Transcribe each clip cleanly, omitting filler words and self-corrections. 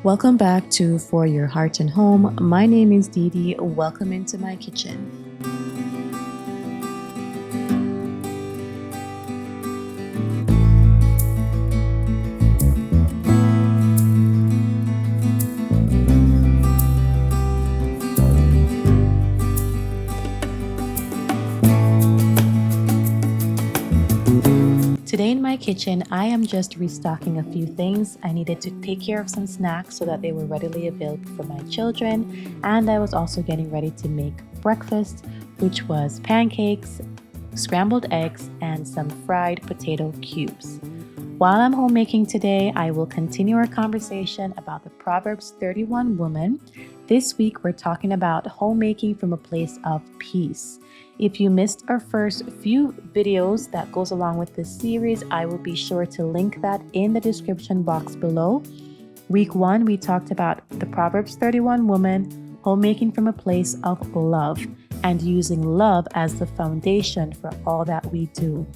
Welcome back to For Your Heart and Home. My name is Dee Dee. Welcome into my kitchen. Today in my kitchen, I am just restocking a few things. I needed to take care of some snacks so that they were readily available for my children. And I was also getting ready to make breakfast, which was pancakes, scrambled eggs, and some fried potato cubes. While I'm homemaking today, I will continue our conversation about the Proverbs 31 woman. This week, we're talking about homemaking from a place of peace. If you missed our first few videos that goes along with this series, I will be sure to link that in the description box below. Week 1, we talked about the Proverbs 31 woman, homemaking from a place of love, and using love as the foundation for all that we do.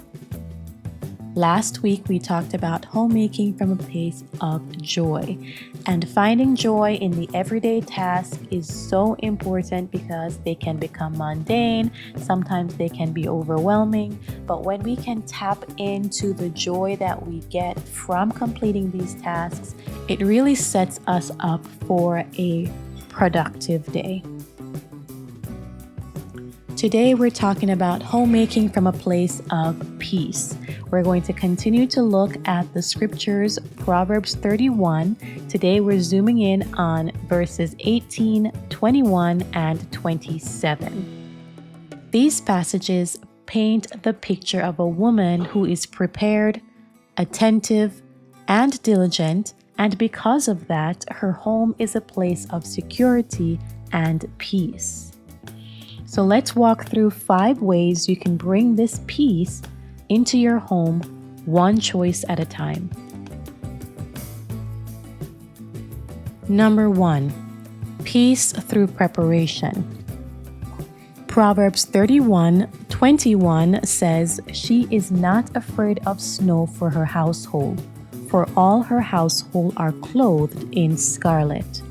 Last week, we talked about homemaking from a place of joy. And finding joy in the everyday task is so important because they can become mundane. Sometimes they can be overwhelming. But when we can tap into the joy that we get from completing these tasks, it really sets us up for a productive day. Today, we're talking about homemaking from a place of peace. We're going to continue to look at the scriptures, Proverbs 31. Today, we're zooming in on verses 18, 21, and 27. These passages paint the picture of a woman who is prepared, attentive, and diligent, and because of that, her home is a place of security and peace. So let's walk through 5 ways you can bring this peace into your home, one choice at a time. Number 1, peace through preparation. Proverbs 31:21 says, "She is not afraid of snow for her household, for all her household are clothed in scarlet."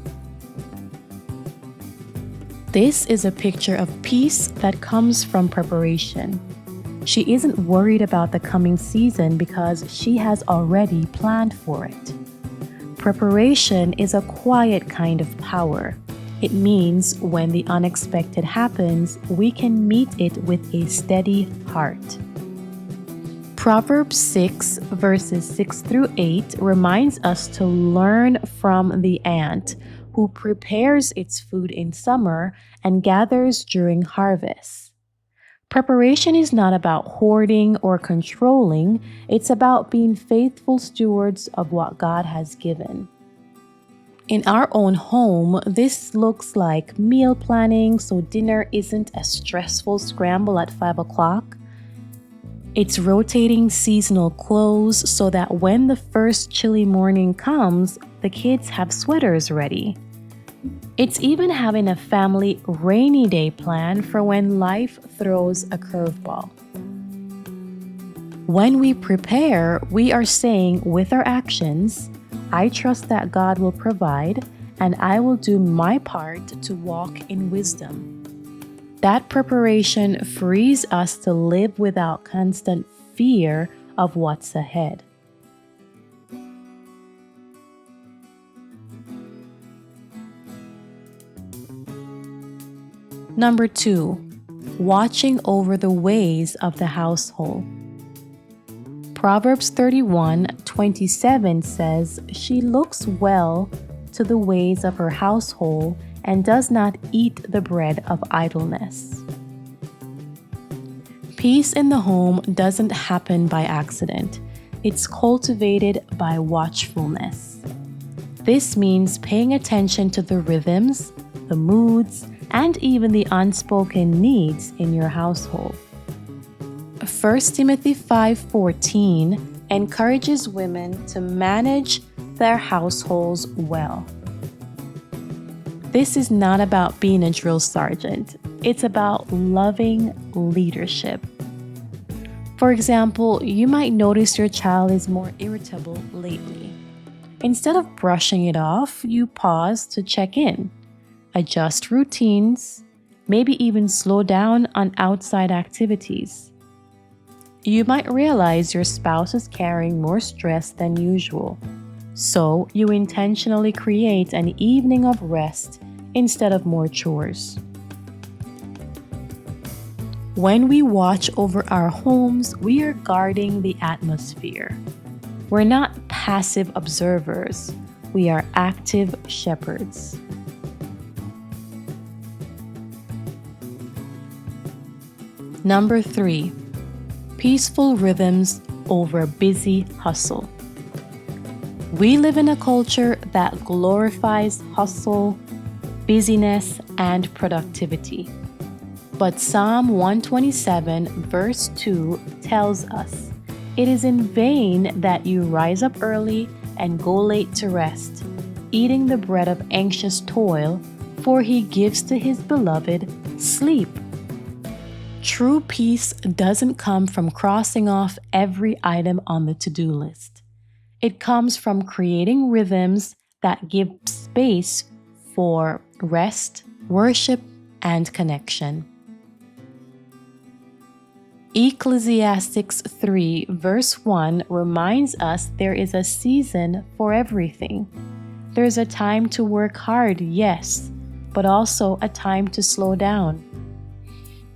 This is a picture of peace that comes from preparation. She isn't worried about the coming season because she has already planned for it. Preparation is a quiet kind of power. It means when the unexpected happens, we can meet it with a steady heart. Proverbs 6 verses 6 through 8 reminds us to learn from the ant who prepares its food in summer and gathers during harvest. Preparation is not about hoarding or controlling, it's about being faithful stewards of what God has given. In our own home, this looks like meal planning so dinner isn't a stressful scramble at 5 o'clock. It's rotating seasonal clothes so that when the first chilly morning comes, the kids have sweaters ready. It's even having a family rainy day plan for when life throws a curveball. When we prepare, we are saying with our actions, "I trust that God will provide, and I will do my part to walk in wisdom." That preparation frees us to live without constant fear of what's ahead. Number 2, watching over the ways of the household. Proverbs 31:27 says, "She looks well to the ways of her household and does not eat the bread of idleness." Peace in the home doesn't happen by accident. It's cultivated by watchfulness. This means paying attention to the rhythms, the moods, and even the unspoken needs in your household. 1 Timothy 5:14 encourages women to manage their households well. This is not about being a drill sergeant. It's about loving leadership. For example, you might notice your child is more irritable lately. Instead of brushing it off, you pause to check in, adjust routines, maybe even slow down on outside activities. You might realize your spouse is carrying more stress than usual, so you intentionally create an evening of rest instead of more chores. When we watch over our homes, we are guarding the atmosphere. We're not passive observers, we are active shepherds. Number 3, peaceful rhythms over busy hustle. We live in a culture that glorifies hustle, busyness, and productivity. But Psalm 127 verse 2 tells us, "It is in vain that you rise up early and go late to rest, eating the bread of anxious toil, for he gives to his beloved sleep." True peace doesn't come from crossing off every item on the to-do list. It comes from creating rhythms that give space for rest, worship, and connection. Ecclesiastes 3 verse 1 reminds us there is a season for everything. There's a time to work hard, yes, but also a time to slow down.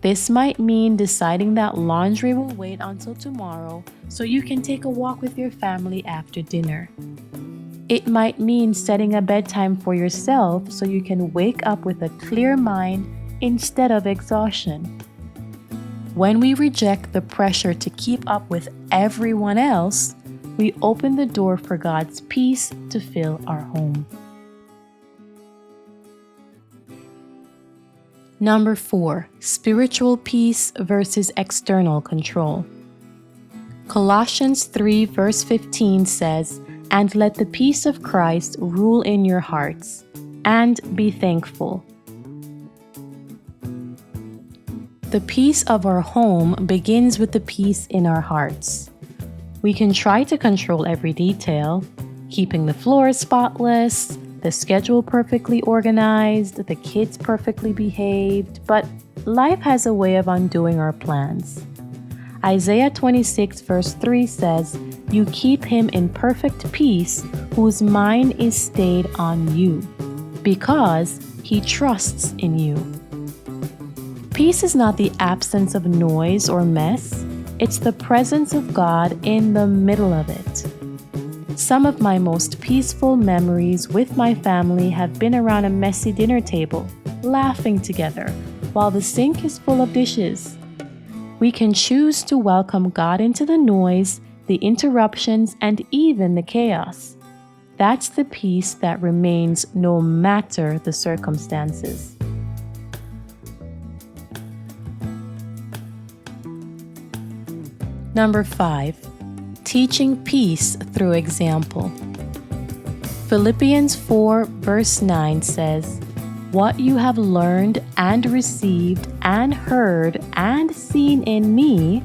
This might mean deciding that laundry will wait until tomorrow so you can take a walk with your family after dinner. It might mean setting a bedtime for yourself so you can wake up with a clear mind instead of exhaustion. When we reject the pressure to keep up with everyone else, we open the door for God's peace to fill our home. Number 4, spiritual peace versus external control. Colossians 3 verse 15 says, "And let the peace of Christ rule in your hearts, and be thankful." The peace of our home begins with the peace in our hearts. We can try to control every detail, keeping the floor spotless, the schedule perfectly organized, the kids perfectly behaved, but life has a way of undoing our plans. Isaiah 26 verse 3 says, "You keep him in perfect peace, whose mind is stayed on you, because he trusts in you." Peace is not the absence of noise or mess, it's the presence of God in the middle of it. Some of my most peaceful memories with my family have been around a messy dinner table, laughing together, while the sink is full of dishes. We can choose to welcome God into the noise, the interruptions, and even the chaos. That's the peace that remains no matter the circumstances. Number 5, teaching peace through example. Philippians 4 verse 9 says, "What you have learned and received and heard and seen in me,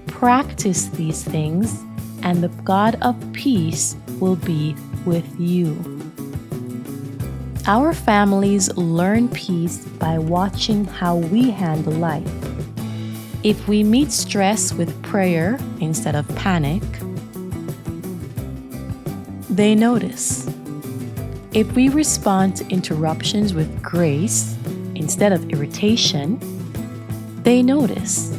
practice these things, and the God of peace will be with you." Our families learn peace by watching how we handle life. If we meet stress with prayer instead of panic, they notice. If we respond to interruptions with grace instead of irritation, they notice.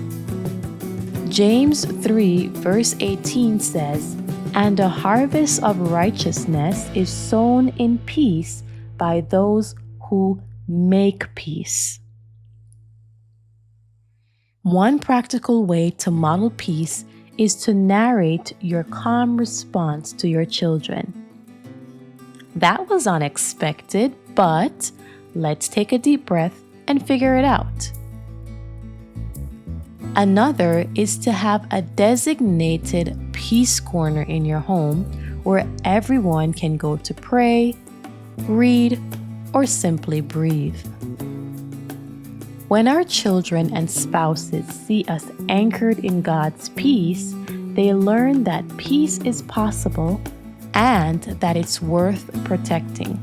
James 3 verse 18 says, "And a harvest of righteousness is sown in peace by those who make peace." One practical way to model peace is to narrate your calm response to your children. That was unexpected, but let's take a deep breath and figure it out. Another is to have a designated peace corner in your home where everyone can go to pray, read, or simply breathe. When our children and spouses see us anchored in God's peace, they learn that peace is possible and that it's worth protecting.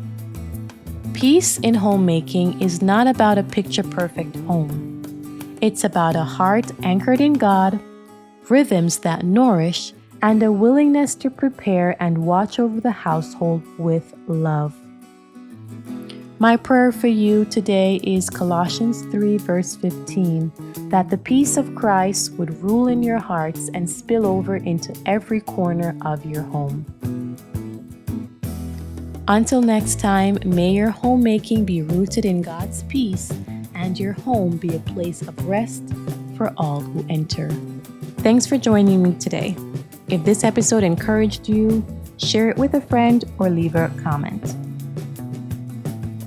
Peace in homemaking is not about a picture-perfect home. It's about a heart anchored in God, rhythms that nourish, and a willingness to prepare and watch over the household with love. My prayer for you today is Colossians 3 verse 15, that the peace of Christ would rule in your hearts and spill over into every corner of your home. Until next time, may your homemaking be rooted in God's peace and your home be a place of rest for all who enter. Thanks for joining me today. If this episode encouraged you, share it with a friend or leave a comment.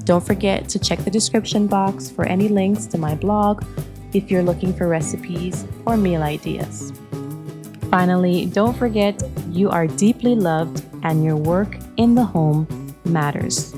Don't forget to check the description box for any links to my blog if you're looking for recipes or meal ideas. Finally, don't forget you are deeply loved and your work in the home matters.